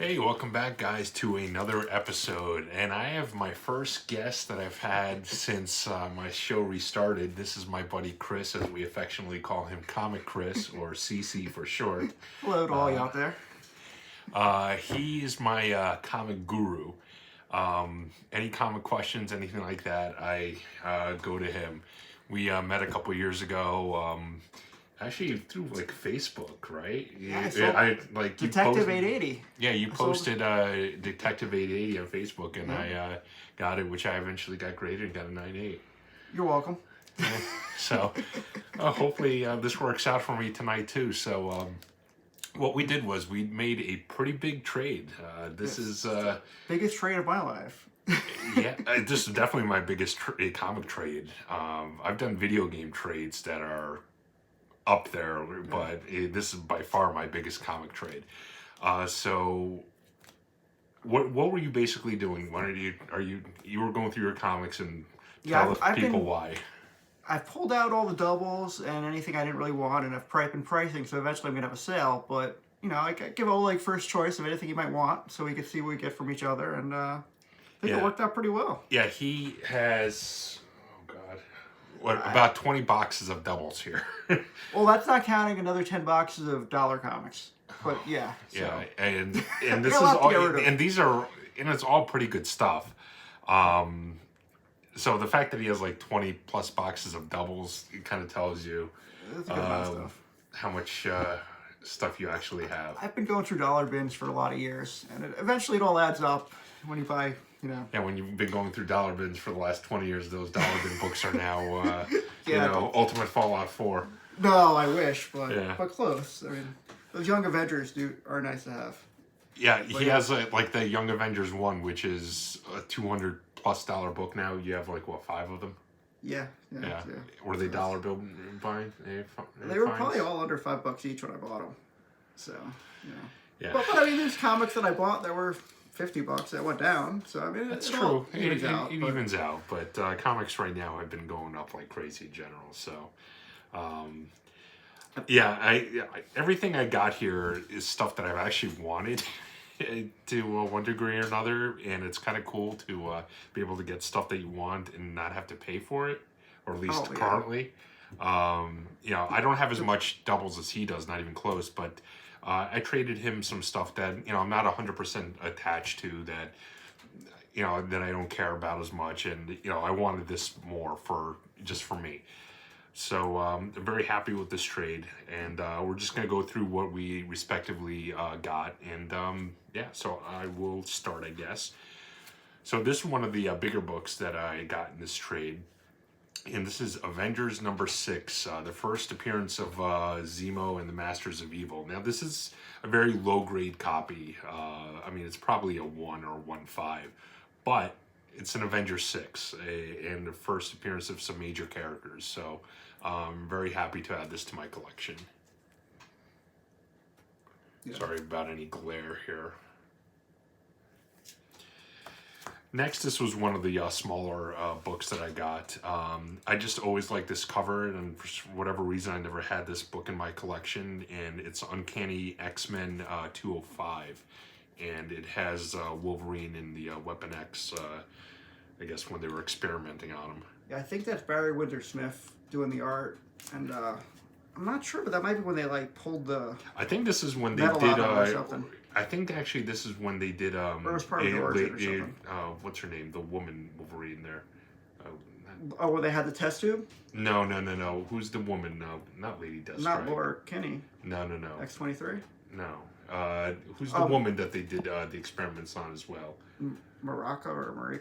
Hey, welcome back, guys, to another episode. And I have my first guest that I've had since my show restarted. This is my buddy Chris, as we affectionately call him Comic Chris, or CC for short. Hello to all you out there. He's my comic guru. Any comic questions, anything like that, I go to him. We met a couple years ago. Actually, through like Facebook, right? Yeah, I like Detective 880. Yeah, you posted Detective 880 on Facebook, and I got it, which I eventually got graded and got a 9.8. You're welcome. So hopefully this works out for me tonight too. So what we did was we made a pretty big trade. This is biggest trade of my life. yeah, this is definitely my biggest comic trade. I've done video game trades that are up there, but this is by far my biggest comic trade. So what were you basically doing? When you were going through your comics and tell people why? I've pulled out all the doubles and anything I didn't really want, and I've been pricing, so eventually I'm gonna have a sale. But you know, I give all like first choice of anything you might want, so we could see what we get from each other, and I think it worked out pretty well. Yeah, he has. About 20 boxes of doubles here. Well, that's not counting another 10 boxes of dollar comics. But yeah. So. Yeah, and this is all, and these are, and it's all pretty good stuff. So the fact that he has like 20 plus boxes of doubles, it kind of tells you how much stuff you actually have. I've been going through dollar bins for a lot of years, and eventually it all adds up when you buy. You know. Yeah, when you've been going through dollar bins for the last 20 years, those dollar bin books are now, Ultimate Fallout 4. No, I wish, but close. I mean, those Young Avengers are nice to have. Yeah, he has like the Young Avengers 1, which is a $200+ book now. You have like, what, 5 of them? Yeah. Were they dollar bill buying? They were probably all under $5 each when I bought them. So, you know. Yeah. But I mean, there's comics that I bought that were $50 that went down, so I mean that's true. It evens out, but comics right now have been going up like crazy in general. So, everything I got here is stuff that I've actually wanted to one degree or another, and it's kind of cool to be able to get stuff that you want and not have to pay for it, or at least currently. I don't have as much doubles as he does, not even close, but. I traded him some stuff that, I'm not 100% attached to, that, that I don't care about as much. And, I wanted this more for me. So I'm very happy with this trade. And we're just going to go through what we respectively got. And, so I will start, I guess. So this is one of the bigger books that I got in this trade. And this is Avengers number 6, the first appearance of Zemo and the Masters of Evil. Now, this is a very low-grade copy. I mean, it's probably a 1 or 1.5, but it's an Avengers 6, and the first appearance of some major characters. So I'm very happy to add this to my collection. Yeah. Sorry about any glare here. Next, this was one of the smaller books that I got. I just always liked this cover, and for whatever reason, I never had this book in my collection, and it's Uncanny XMen 205, and it has Wolverine in the Weapon X, I guess, when they were experimenting on him. Yeah, I think that's Barry Windsor-Smith doing the art, and I'm not sure, but that might be when they pulled the. I think this is when they did. I think actually this is when they did. Or it was part of the origin or something. What's her name? The woman Wolverine there. Where they had the test tube? No. Who's the woman? No, not Lady Deathstrike. Not Laura Kinney. No. X-23. No. Who's the woman that they did the experiments on as well? Marika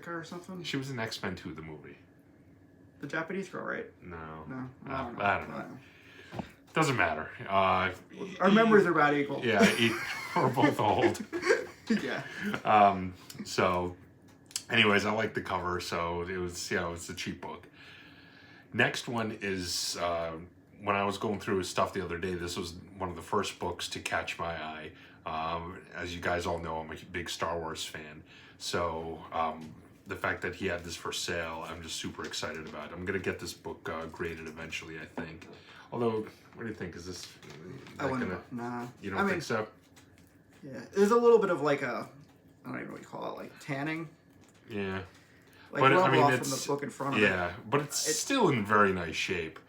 or something. She was in X-Men 2, the movie. The Japanese girl, right? No. I don't know. Doesn't matter. Our memories are about equal. Yeah, we're both old. Yeah. So, anyways, I like the cover, so it was, it's a cheap book. Next one is, when I was going through his stuff the other day, this was one of the first books to catch my eye. As you guys all know, I'm a big Star Wars fan. So, the fact that he had this for sale, I'm just super excited about. I'm going to get this book graded eventually, I think. Although, what do you think? Is this... Nah. You don't think so? Yeah, there's a little bit of like a, I don't even know what you call it, like tanning. Yeah. Like But rub I mean, off from it's the book in front of yeah, it. but it's still in very nice shape,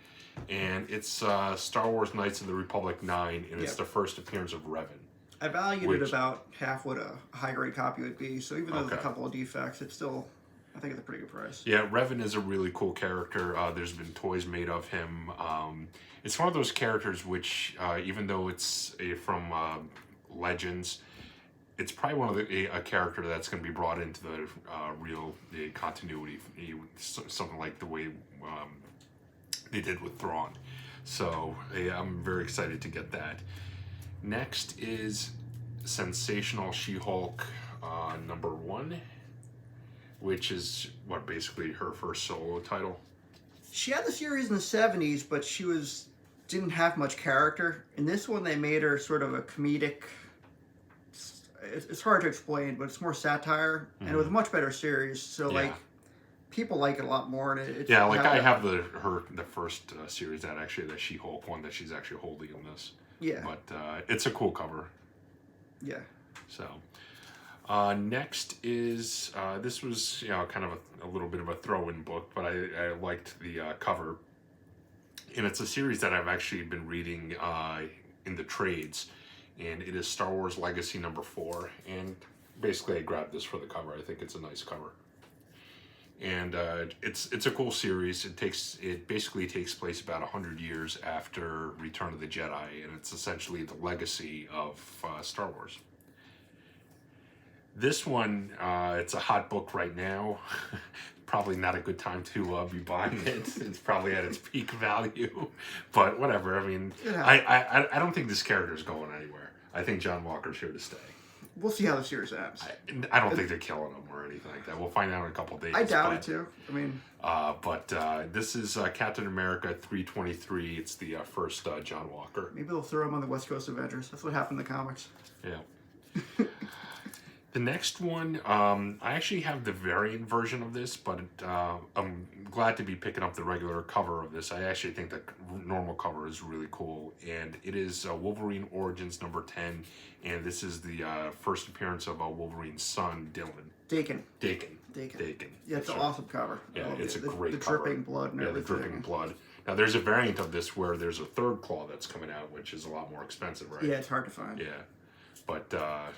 and it's Star Wars Knights of the Republic 9, and it's Yep. the first appearance of Revan. I valued it Which- about half what a high grade copy would be. So even though there's a Okay. couple of defects, it's still, I think it's a pretty good price. Yeah, Revan is a really cool character. There's been toys made of him. It's one of those characters which, even though it's from Legends, it's probably one of a character that's going to be brought into the real continuity, something like the way they did with Thrawn. So yeah, I'm very excited to get that. Next is Sensational She-Hulk #1, which is what basically her first solo title. She had the series in the 70s, but she didn't have much character. In this one, they made her sort of a comedic. It's hard to explain, but it's more satire, and it was a much better series. So like, people like it a lot more. And it's Yeah, like I have the first series that actually the She-Hulk one that she's actually holding in this. Yeah. But it's a cool cover. Yeah. So next is this was kind of a little bit of a throw-in book, but I liked the cover, and it's a series that I've actually been reading in the trades, and it is Star Wars Legacy #4, and basically I grabbed this for the cover. I think it's a nice cover. And it's a cool series. It basically takes place about 100 years after Return of the Jedi, and it's essentially the legacy of Star Wars. This one, it's a hot book right now. Probably not a good time to be buying it. It's probably at its peak value, but whatever. I mean, I don't think this character is going anywhere. I think John Walker's here to stay. We'll see how the series ends. I don't think they're killing him or anything like that. We'll find out in a couple of days. I doubt it too. I mean, but this is Captain America 323. It's the first John Walker. maybe they'll throw him on the West Coast Avengers. That's what happened in the comics. Yeah. The next one, I actually have the variant version of this, but I'm glad to be picking up the regular cover of this. I actually think the normal cover is really cool, and it is Wolverine Origins #10, and this is the first appearance of Wolverine's son, Dylan. Dakin. Yeah, it's an awesome cover. Yeah, it's a great the cover. dripping blood and everything. The dripping blood. Now, there's a variant of this where there's a third claw that's coming out, which is a lot more expensive, right? Yeah, it's hard to find. Yeah. But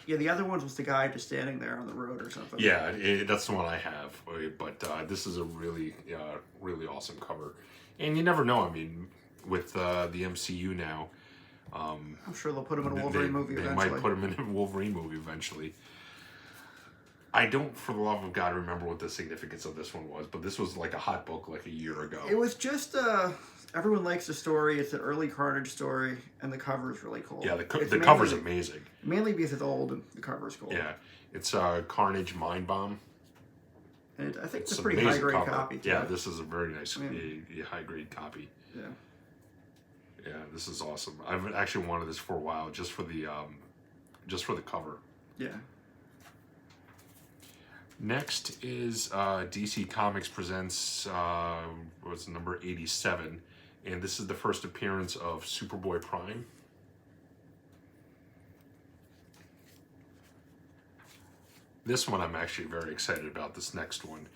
yeah, the other one was the guy just standing there on the road or something. yeah, that's the one I have. But this is a really, really awesome cover, and you never know. I mean, with the MCU now, I'm sure they'll put him in a Wolverine movie they eventually. might put him in a Wolverine movie eventually. I don't, for the love of God, remember what the significance of this one was, but this was like a hot book like a year ago. It was just everyone likes the story. It's an early Carnage story, and the cover is really cool. Yeah, the cover's amazing. Mainly because it's old and the cover is cool. Yeah, it's Carnage Mind Bomb. And I think it's a an pretty amazing high grade cover. copy. Too. Yeah, this is a very nice high grade copy. Yeah. Yeah, this is awesome. I've actually wanted this for a while, just for the cover. Yeah. Next is DC Comics presents what's number 87, and this is the first appearance of Superboy Prime. This one I'm actually very excited about. This next one,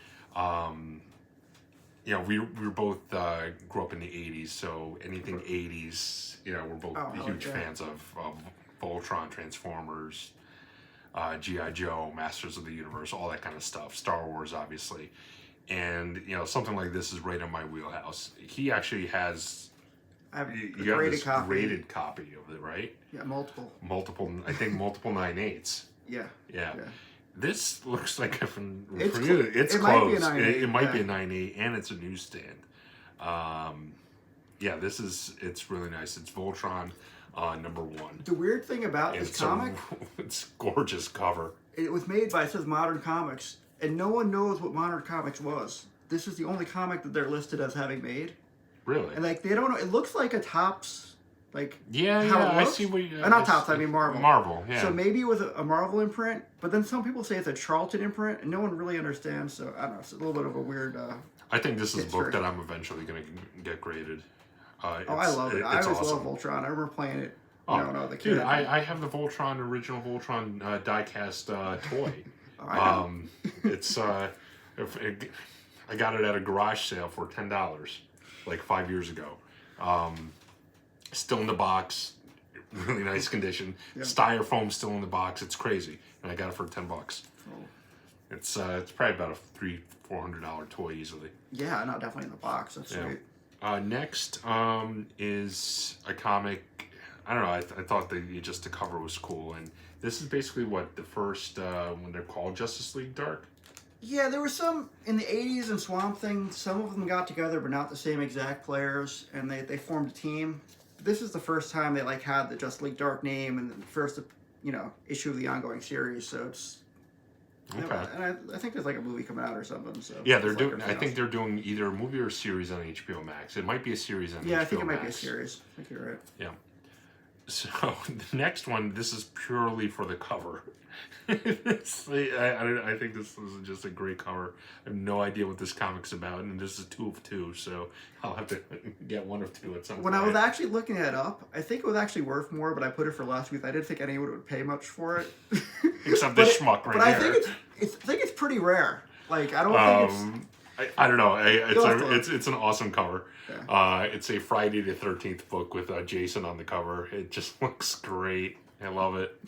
we were both grew up in the 80s, so anything 80s, we're both huge fans of Voltron, Transformers, G.I. Joe, Masters of the Universe, all that kind of stuff. Star Wars, obviously. And, something like this is right in my wheelhouse. He actually has... You have this graded copy of it, right? Yeah, multiple. I think multiple 9/8s. Yeah. This looks like it's it close. Might be a 9/8, it might be a 9/8, and it's a newsstand. It's really nice. It's Voltron #1. The weird thing about this comic, it's gorgeous cover. It was made by, it says Modern Comics, and no one knows what Modern Comics was. This is the only comic that they're listed as having made. Really? And they don't know. It looks like a Topps, how it looks. I see what you... not Topps, I mean Marvel. Marvel, yeah. So maybe it was a Marvel imprint, but then some people say it's a Charlton imprint, and no one really understands, so I don't know, it's a little bit of a weird... I think this is a book that I'm eventually going to get graded. I love it. I always love Voltron. I remember playing it Oh, no, the dude, kid. I have the Voltron, original Voltron diecast toy. Oh, I know. It's I got it at a garage sale for $10, like 5 years ago. Still in the box, really nice condition. Yeah. Styrofoam still in the box. It's crazy, and I got it for $10. Oh. It's probably about a $300-400 toy easily. Yeah, no, definitely in the box. That's sweet. Next is a comic. I don't know. I thought just the cover was cool, and this is basically what the first when they're called Justice League Dark. Yeah, there were some in the 80s in Swamp Thing. Some of them got together, but not the same exact players, and they formed a team. This is the first time they like had the Justice League Dark name and the first issue of the ongoing series. So it's Okay. and I think there's like a movie coming out or something. So Yeah, they're it's doing. like I think they're doing either a movie or a series on HBO Max. It might be a series on HBO Max. yeah, I think it might be a series. I think you're right. Yeah. So the next one, this is purely for the cover. I think this is just a great cover. I have no idea what this comic's about, and this is 2 of 2, so I'll have to get 1 of 2 at some point. When I was actually looking it up, I think it was actually worth more, but I put it for last week. I didn't think anyone would pay much for it. Except this schmuck right but here. I think it's pretty rare. Like I don't think it's. I don't know. It's an awesome cover. Yeah. It's a Friday the 13th book with Jason on the cover. It just looks great. I love it.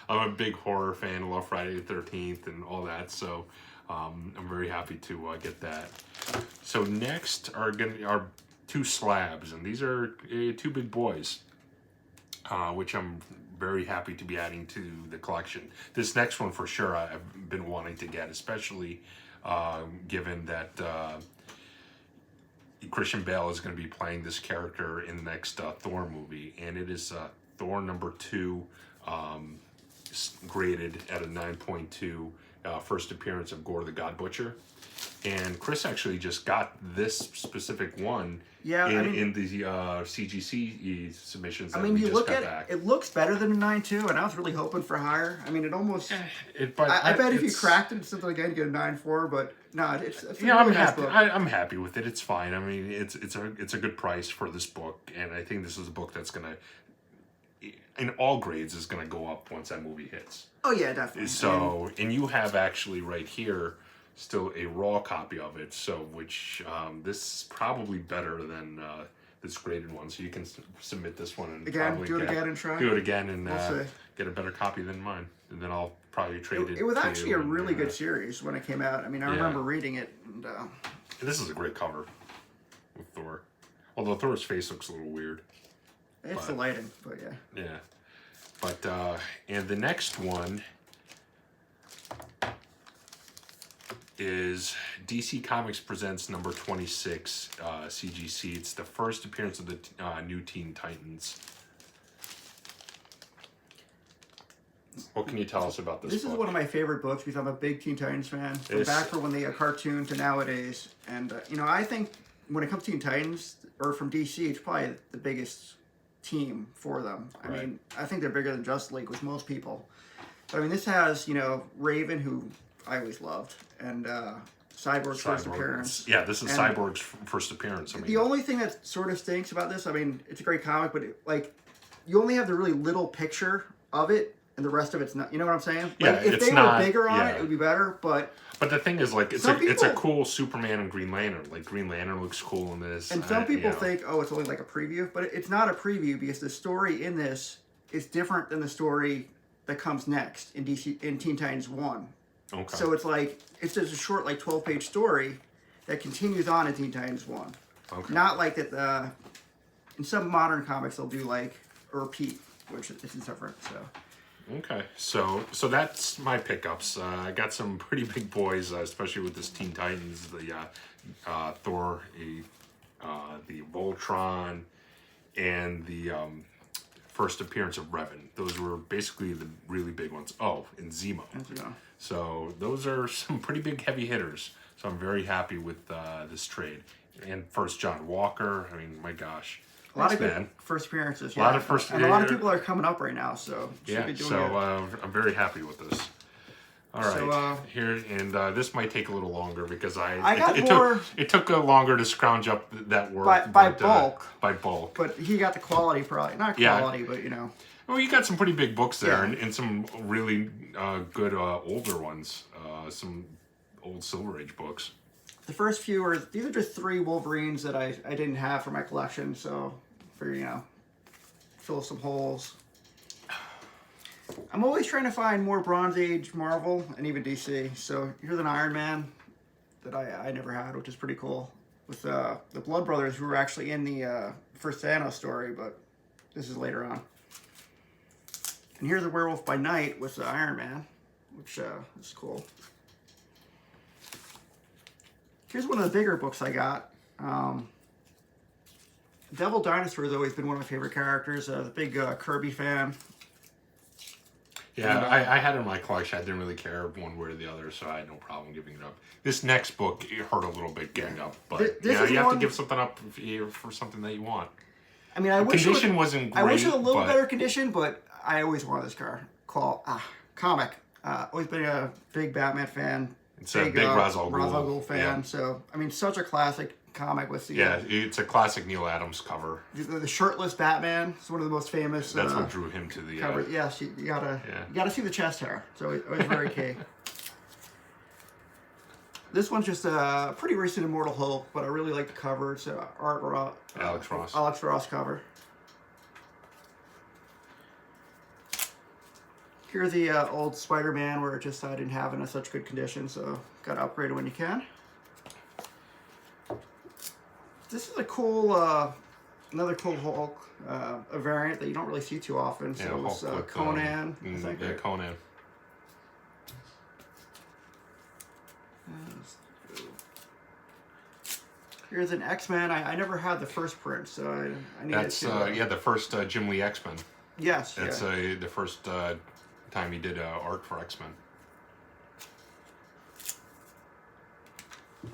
I'm a big horror fan. I love Friday the 13th and all that. So I'm very happy to get that. So next are 2 slabs, and these are 2 big boys, which I'm very happy to be adding to the collection. This next one for sure I've been wanting to get, especially given that Christian Bale is going to be playing this character in the next Thor movie, and it is Thor #2, graded at a 9.2, first appearance of Gore the God Butcher. And Chris actually just got this specific one in the CGC submissions that we just got back. It looks better than a 9.2, and I was really hoping for higher. I mean, it almost... But I bet if you cracked it something again, you get a 9.4, but no, it's a really I'm nice happy. book. I'm happy with it. It's fine. I mean, it's a good price for this book, and I think this is a book that's gonna, in all grades, is gonna go up once that movie hits. Oh yeah, definitely. So, and you have actually right here still a raw copy of it. So, which this is probably better than this graded one. So you can submit this one and again, probably do it again and try. Do it again and We'll see. get a better copy than mine, and then I'll probably trade it. It was to actually you a and, really good series when it came out. I mean, I remember reading it. And, this is a great cover with Thor. Although Thor's face looks a little weird. It's the lighting, but yeah. Yeah. But, and the next one is DC Comics Presents number 26, CGC. It's the first appearance of the new Teen Titans. What can you tell us about this book? This is one of my favorite books because I'm a big Teen Titans fan. From back from when they cartoon to nowadays. And, I think when it comes to Teen Titans, or from DC, it's probably the biggest team for them. I mean, I think they're bigger than Justice League with most people. But, I mean, this has, Raven, who I always loved, and Cyborg's first appearance. Yeah, this is Cyborg's first appearance. I mean, the only thing that sort of stinks about this, I mean, it's a great comic, but you only have the really little picture of it, and the rest of it's not. You know what I'm saying? Yeah, like, if they were bigger on it, it would be better. But the thing is, like, it's a cool Superman and Green Lantern. Like, Green Lantern looks cool in this. And some people think, oh, it's only like a preview, but it's not a preview because the story in this is different than the story that comes next in Teen Titans 1. Okay. So it's like it's just a short, like 12-page story that continues on in Teen Titans 1. Okay. Not like that. In some modern comics, they'll do like a repeat, which is different. So. Okay, so that's my pickups. I got some pretty big boys, especially with this Teen Titans, the Thor, the Voltron, and the first appearance of Revan. Those were basically the really big ones. Oh, and Zemo. Yeah. So those are some pretty big heavy hitters. So I'm very happy with this trade. And first John Walker. I mean, my gosh. A lot of good first appearances. Yeah. A lot of first, and a lot of people are coming up right now, so yeah. So I'm very happy with this. All right, So, here, and this might take a little longer because I got it more took longer to scrounge up that work by bulk. by bulk. But he got the quality, probably not Yeah. quality, but you know. Well, you got some pretty big books there, Yeah. and some really good older ones, some old Silver Age books. The first few are these are just 3 Wolverines that I didn't have for my collection, so for fill some holes. I'm always trying to find more Bronze Age Marvel and even DC. So here's an Iron Man that I never had, which is pretty cool. With the Blood Brothers, who were actually in the first Thanos story, but this is later on. And here's a Werewolf by Night with Iron Man, which is cool. Here's one of the bigger books I got. Devil Dinosaur has always been one of my favorite characters. The big Kirby fan. Yeah, And, I had it in my collection. I didn't really care one way or the other, so I had no problem giving it up. This next book, it hurt a little bit getting up, but This you is have one- to give something up for something that you want. I mean, I wish Condition wasn't great. I wish it was a little but better condition, but I always wanted this comic. Always been a big Batman fan. It's a big Ra's al Ra's al Ghul Ghul fan. yeah. So I mean, such a classic comic with the Yeah, it's a classic Neil Adams cover. the shirtless Batman. It's one of the most famous. That's what drew him to the cover. Yes, you gotta see the chest hair. So it was very key. This one's just a pretty recent Immortal Hulk, but I really like the cover. It's Alex Ross. Alex Ross cover. Here's the old Spider-Man where I didn't have it in such good condition, so gotta upgrade it when you can. This is a cool, another cool Hulk, a variant that you don't really see too often. So Yeah, it's Hulk with, Conan, I think. Yeah, Conan. Here's an X-Men. I never had the first print, so I needed That's to. yeah, the first Jim Lee X-Men. Yes. That's yeah. the first time he did art for X-Men.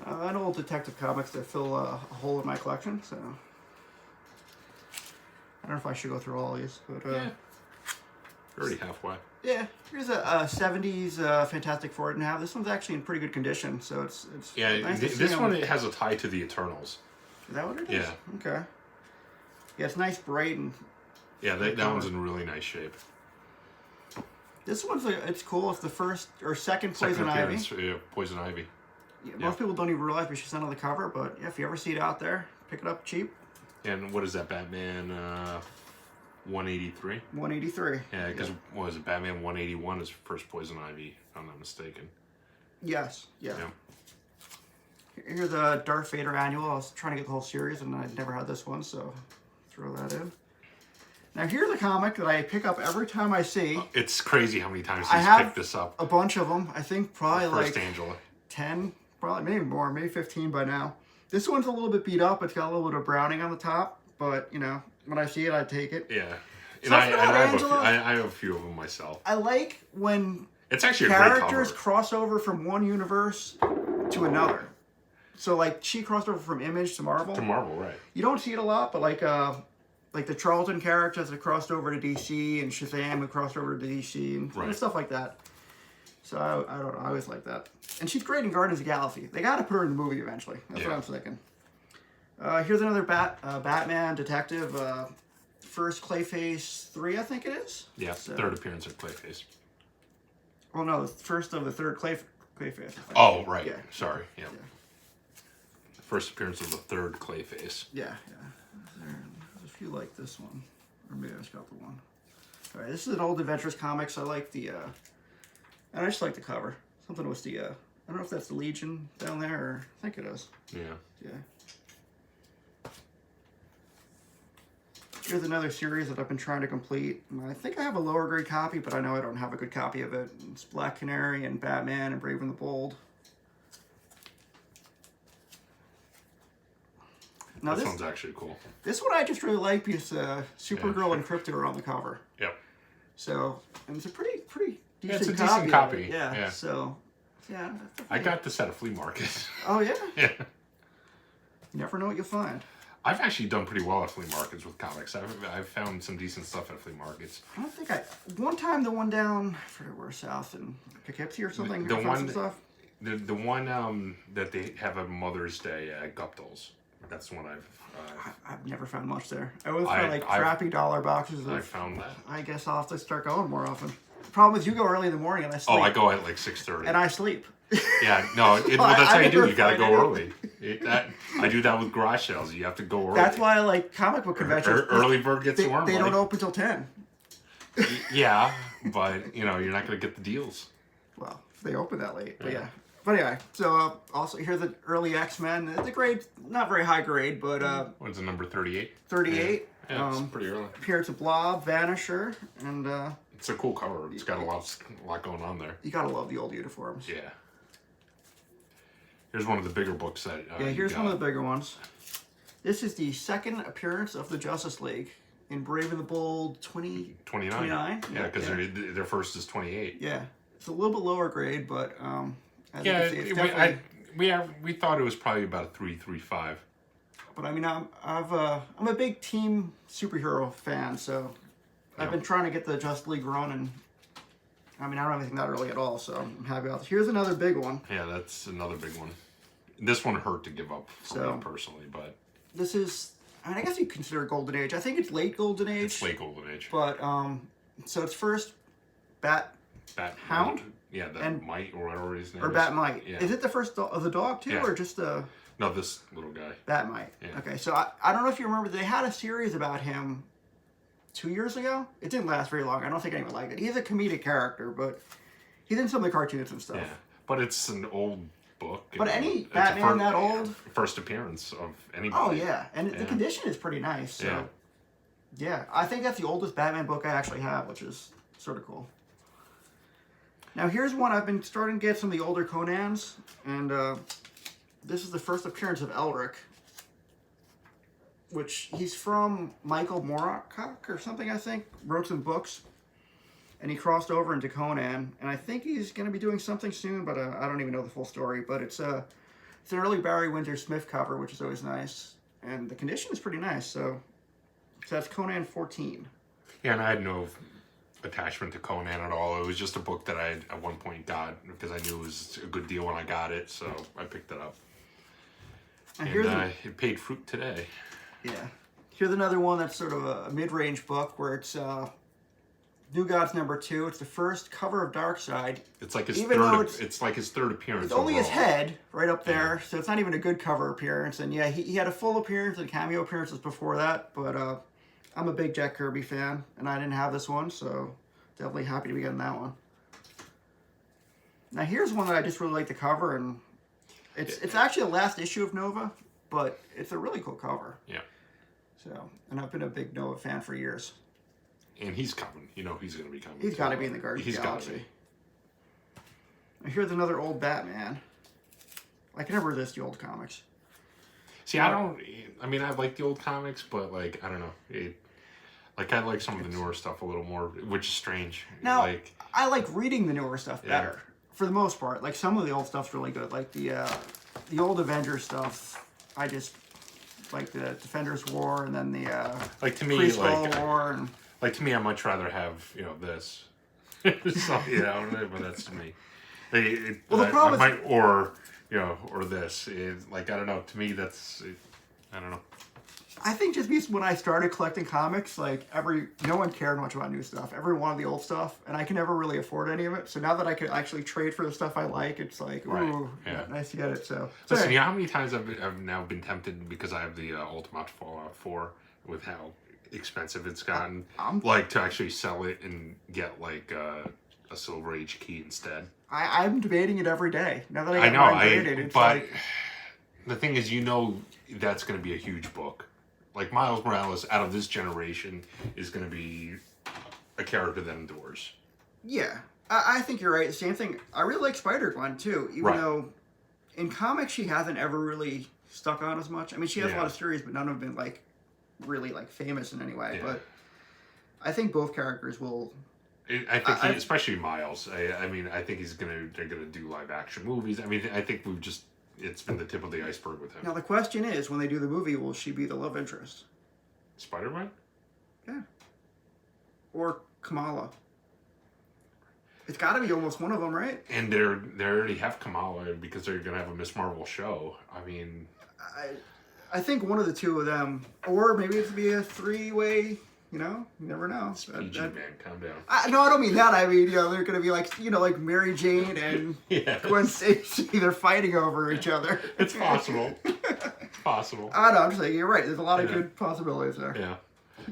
An old Detective Comics that fill a hole in my collection, so I don't know if I should go through all these, but Yeah. You're already halfway. yeah. Here's a 70s Fantastic Four I didn't have. This one's actually in pretty good condition, so it's Yeah, nice to see this them. one it has a tie to the Eternals. Is that what it is? Yeah. Okay. Yeah, it's nice, bright, and Yeah, that one's in really nice shape. this one's it's cool. It's the first or second Poison Ivy. Poison Ivy. Yeah, most people don't even realize what she's on the cover, but yeah, if you ever see it out there, pick it up cheap. And what is that, Batman 183? 183. Yeah, because what was it, Batman 181 is first Poison Ivy, if I'm not mistaken. Yes. Yeah. Yeah. Here's the Darth Vader annual. I was trying to get the whole series, and I never had this one, so throw that in. Now here's a comic that I pick up every time I see. It's crazy how many times I he's have picked this up. a bunch of them. I think probably First like Angela. 10, probably maybe more, maybe 15 by now. This one's a little bit beat up. It's got a little bit of browning on the top, but you know, when I see it, I take it. Yeah. And Something about I Angela- have a few of them myself. I like when It's actually a great characters cover. cross over from one universe to another. So like she crossed over from Image to Marvel. To Marvel, right. You don't see it a lot, but like the Charlton characters that crossed over to DC and Shazam who crossed over to DC and Right. stuff like that. So I don't know. I always like that. And she's great in Guardians of the Galaxy. They got to put her in the movie eventually. That's what I'm thinking. Here's another Batman detective. First Clayface 3, I think it is. Yeah, So- third appearance of Clayface. Well, no, first of the third Clayface. I think. Oh, right. Yeah. Sorry. Yeah. First appearance of the third Clayface. Yeah. There's a few like this one. Or maybe I just got the one. All right, this is an old Adventures Comics. I like the, and I just like the cover. Something with the, I don't know if that's the Legion down there, or I think it is. Yeah. Yeah. Here's another series that I've been trying to complete. And I think I have a lower grade copy, but I know I don't have a good copy of it. It's Black Canary and Batman and Brave and the Bold. Now This one's actually cool. This one I just really like because Supergirl and Krypto are on the cover. Yep. So, and it's a pretty Yeah, it's decent a decent copy. copy. Of it. Yeah. Yeah. So, yeah. I got this at a flea market. Oh yeah. Yeah. You never know what you'll find. I've actually done pretty well at flea markets with comics. I've found some decent stuff at flea markets. I don't think one time the one down, I forget where, south in Poughkeepsie or something. The I found one- some stuff. The one that they have a Mother's Day at Guptall's. That's the one I've never found much there. I always I- find like I've- crappy dollar boxes. I found that. I guess I'll have to start going more often. The problem is you go early in the morning and I sleep. Oh, I go at like 6:30. And I sleep. Yeah, no, well, that's I how you do never it. You gotta find go anything. early. I do that with garage sales. You have to go early. That's why I like comic book conventions. Early bird gets They, the worm. they don't buddy. open till 10. Yeah, but you're not gonna get the deals. Well, they open that late. But yeah. But anyway, so also here's the early X-Men. The grade, not very high grade, but What's the number 38? 38. Yeah, it's pretty early. Appearance of Blob, Vanisher, and It's a cool cover. It's got a lot going on there. you gotta love the old uniforms. Yeah. Here's one of the bigger books that. Yeah, here's one of the bigger ones. This is the second appearance of the Justice League in Brave and the Bold 29. 29? Yeah, because Yeah. their first is 28. Yeah, it's a little bit lower grade, but as you Yeah, can see, it's definitely. we thought it was probably about a 3.35. But I mean, I'm a big team superhero fan, so I've been trying to get the Justice League run, and I mean, I don't have anything that early at all, so I'm happy about this. Here's another big one. Yeah, that's another big one. This one hurt to give up for me personally, but This is, I mean, I guess you consider it Golden Age. I think it's late Golden Age. it's late Golden Age. But so it's first Bat Hound? Yeah, that And- Might or whatever his name or is. Bat Mite. Yeah. Is it the first of the dog too, Yeah. or just the No, this little guy. Bat Mite? Yeah. Okay, so I don't know if you remember, they had a series about him 2 years ago. It didn't last very long. I don't think anyone liked it. He's a comedic character, but he's in some of the cartoons and stuff. Yeah, but it's an old book. But and any it's a Batman that old? first appearance of anybody. Oh yeah, and the Yeah. condition is pretty nice. So Yeah. yeah, I think that's the oldest Batman book I actually have, which is sort of cool. Now here's one I've been starting to get some of the older Conans, and this is the first appearance of Elric, which he's from Michael Moorcock or something, I think. Wrote some books, and he crossed over into Conan, and I think he's going to be doing something soon, but I don't even know the full story. But it's an early Barry Windsor Smith cover, which is always nice, and the condition is pretty nice. So that's Conan 14. Yeah, and I had no attachment to Conan at all. It was just a book that I had at one point got because I knew it was a good deal when I got it, so I picked it up. And And here's it paid fruit today. yeah, here's another one that's sort of a mid-range book where it's New Gods #2. It's the first cover of Darkseid. It's like his Even though it's like his third appearance. It's only his overall. head right up there, so it's not even a good cover appearance. And yeah, he had a full appearance and cameo appearances before that, but I'm a big Jack Kirby fan, and I didn't have this one, so definitely happy to be getting that one. Now here's one that I just really like the cover, and it's actually the last issue of Nova, but it's a really cool cover. Yeah. So, and I've been a big Nova fan for years. And he's coming. You know he's going to be coming. He's got to be in the Guardians He's of the got to Galaxy. be. Now here's another old Batman. I can never resist the old comics. See, I mean, I like the old comics, but like, I don't know. I like some of the newer stuff a little more, which is strange. Now, like, I like reading the newer stuff Yeah. better, for the most part. Like, some of the old stuff's really good. Like, the old Avengers stuff, I just like the Defenders War, and then the like to me, Pre-Skull War. And like to me, I much rather have this. So, but that's to me. Well, the problem is- or this. I don't know. To me, that's I don't know. I think just because when I started collecting comics, like, no one cared much about new stuff. Everyone wanted the old stuff, and I can never really afford any of it. So now that I can actually trade for the stuff I like, it's like, Right, ooh, yeah. nice to get it. So Listen, hey, you know how many times I've now been tempted because I have the Ultimate Fallout 4 with how expensive it's gotten, to actually sell it and get a Silver Age key instead. I'm debating it every day. Now that I I get know, mine graded, it's but like, the thing is, that's going to be a huge book. Like Miles Morales, out of this generation, is going to be a character that endures. yeah, I think you're right. Same thing. I really like Spider-Gwen too, even Right. though in comics she hasn't ever really stuck on as much. I mean, she has a Yeah. lot of series, but none of them been really famous in any way. Yeah. But I think both characters will. I think, especially Miles. I mean, I think they're gonna do live action movies. I mean, I think we've just it's been the tip of the iceberg with him. Now the question is, when they do the movie, will she be the love interest? Spider-Man? Yeah. Or Kamala? It's got to be almost one of them, right? And they already have Kamala because they're gonna have a Miss Marvel show. I mean, I think one of the two of them, or maybe it'd be a three-way. You know, you never know. PG, man, calm down. No, I don't mean that. I mean, you know, they're going to be like, you know, like Mary Jane and Yes. Gwen Stacy. They're fighting over each other. It's possible. It's possible. I know. I'm just saying, you're right. There's a lot of good possibilities there. Yeah,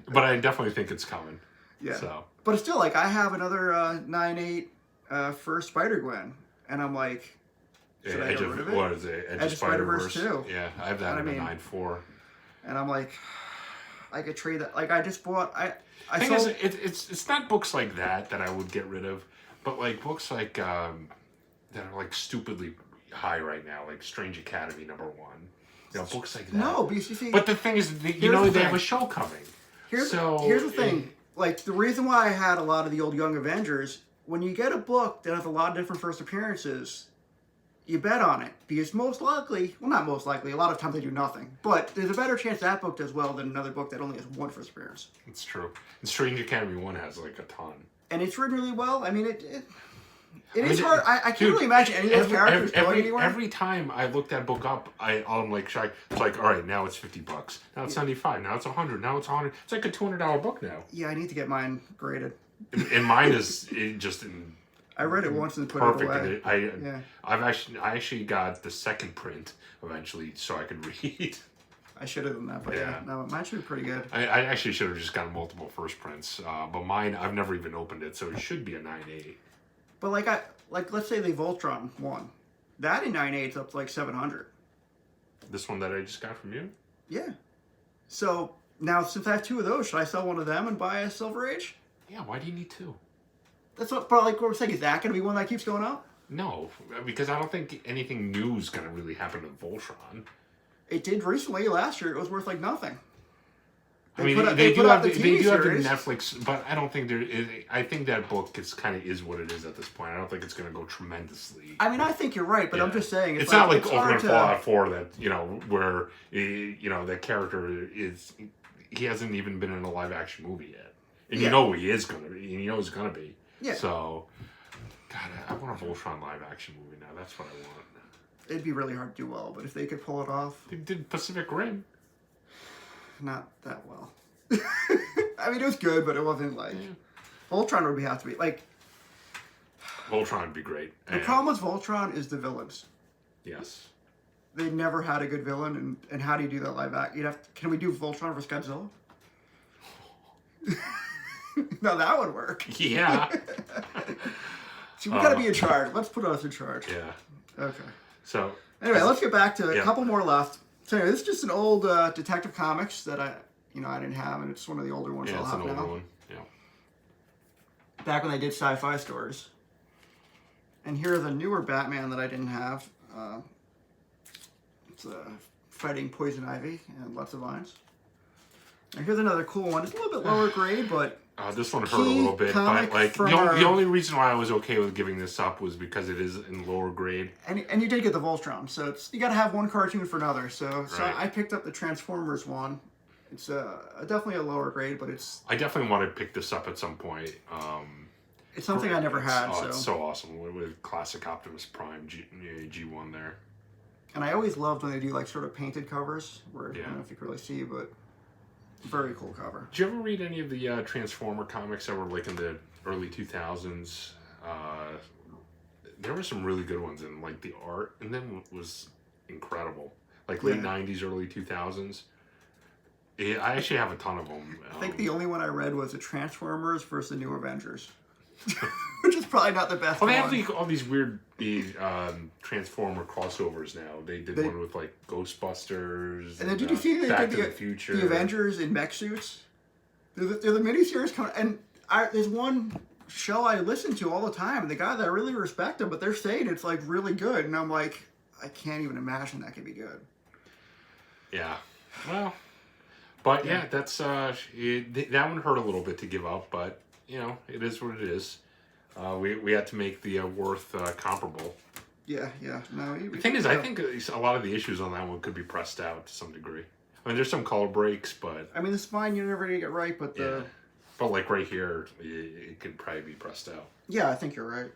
but I definitely think it's coming. Yeah. So. But it's still like I have another 9/8 for Spider-Gwen, and I'm like, should I get rid of it? What is it? Edge of Spider-Verse 2. Yeah, I have that in a 9/4. And I'm like, I could trade that. Like I just bought. I Thing sold. it's not books like that I would get rid of, but like books like that are like stupidly high right now, like Strange Academy #1. You know, books like that. No, because you see. But the thing is, you know, they have a show coming. Here's the thing. Like the reason why I had a lot of the old Young Avengers, when you get a book that has a lot of different first appearances, you bet on it. Because most likely, well not most likely, a lot of times they do nothing. But there's a better chance that book does well than another book that only has one first appearance. It's true. And Strange Academy 1 has like a ton. And it's written really well. I mean, it is hard. I can't really imagine any of those characters going anywhere. Every time I look that book up, I'm like shy. It's like, all right, now it's $50. Now it's $75. Now it's $100. Now it's $100. It's like a $200 book now. Yeah, I need to get mine graded. And mine is just in. I read it once and put it away. I actually got the second print eventually so I could read. I should have done that, but yeah, no, mine should be pretty good. I actually should have just gotten multiple first prints, but mine I've never even opened it, so it should be a 9/8. But let's say the Voltron one, that in 9/8 up to like 700. This one that I just got from you? Yeah. So now since I have two of those, should I sell one of them and buy a Silver Age? Yeah. Why do you need two? That's what. But like what we're saying, is that going to be one that keeps going up? No, because I don't think anything new is going to really happen to Voltron. It did recently. Last year, it was worth like nothing. They do have the Netflix, but I don't think there is. I think that book is what it is at this point. I don't think it's going to go tremendously. I mean, I think you're right, but I'm just saying it's not like opening Fallout 4 that where that character is. He hasn't even been in a live action movie yet, and you know he is going to be. You know he's going to be. Yeah. So, God, I want a Voltron live action movie now. That's what I want. It'd be really hard to do well, but if they could pull it off. They did Pacific Rim. Not that well. I mean, it was good, but it wasn't like... Voltron would have to be, like... Voltron would be great. The problem with Voltron is the villains. Yes. They never had a good villain, and how do you do that live act? Can we do Voltron vs. Godzilla? No, that would work. Yeah. So we gotta be in charge. Let's put us in charge. Yeah. Okay. So... Anyway, let's get back to a couple more left. So anyway, this is just an old Detective Comics that I didn't have, and it's one of the older ones I'll have now. Yeah, it's an older one. Yeah. Back when they did sci-fi stories. And here's a newer Batman that I didn't have. It's fighting Poison Ivy and lots of vines. And here's another cool one. It's a little bit lower grade, but this one hurt a little bit. But like the only reason why I was okay with giving this up was because it is in lower grade. And you did get the Voltron, so you got to have one cartoon for another. So I picked up the Transformers one. It's definitely a lower grade, but it's. I definitely want to pick this up at some point. It's something I never had. It's so awesome with classic Optimus Prime G1 there. And I always loved when they do like sort of painted covers, where I don't know if you can really see, but. Very cool cover. Did you ever read any of the Transformer comics that were like in the early 2000s? There were some really good ones, and like the art in them was incredible. Like late 90s, early 2000s. I actually have a ton of them. I think the only one I read was the Transformers versus the New Avengers. Which is probably not the best one. They have all these weird Transformer crossovers now. They did one with like Ghostbusters. And then did you see they Back did to the Future? The Avengers in mech suits? They're the miniseries coming. And there's one show I listen to all the time. And the guy that I really respect him, but they're saying it's like really good. And I'm like, I can't even imagine that could be good. Yeah. Well, but yeah, that's that one hurt a little bit to give up, but it is what it is. We had to make the worth comparable. Yeah. No. The thing is, I think a lot of the issues on that one could be pressed out to some degree. I mean, there's some color breaks, but I mean, the spine you're never gonna get right, but the. But like right here, it could probably be pressed out. Yeah, I think you're right.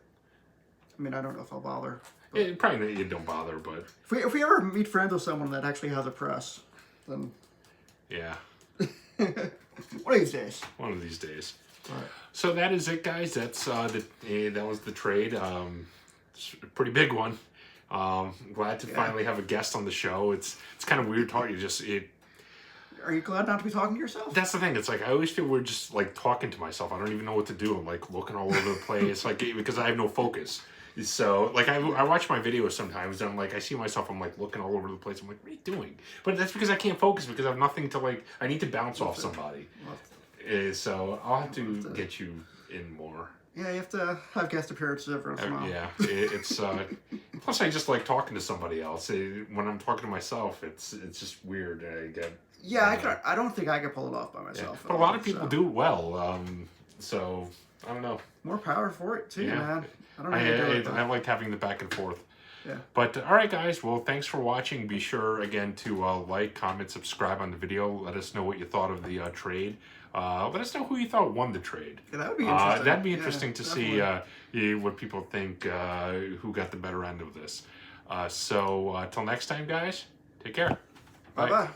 I mean, I don't know if I'll bother. Probably you don't bother, but if we ever meet friends with someone that actually has a press, then yeah, one of these days. One of these days. Right. So that is it, guys. That's that was the trade. It's a pretty big one. Glad to finally have a guest on the show. It's kind of weird talking. Are you glad not to be talking to yourself? That's the thing. It's like I always feel we're just like talking to myself. I don't even know what to do. I'm like looking all over the place, like because I have no focus. So like I watch my videos sometimes, and I'm like I see myself. I'm like looking all over the place. I'm like, what are you doing? But that's because I can't focus because I have nothing to like. I need to bounce off somebody. So I'll have to get you in more. Yeah, you have to have guest appearances every once in a while. Yeah, it's plus I just like talking to somebody else. When I'm talking to myself, it's just weird. I get. Yeah, I don't think I could pull it off by myself. Yeah. But a lot of people do it well. So I don't know. More power for it too, man. I don't know. I like having the back and forth. Yeah. But all right, guys. Well, thanks for watching. Be sure again to like, comment, subscribe on the video. Let us know what you thought of the trade. Let us know who you thought won the trade. Yeah, that would be interesting. That'd be interesting to see what people think, who got the better end of this. So till next time, guys. Take care. Bye-bye.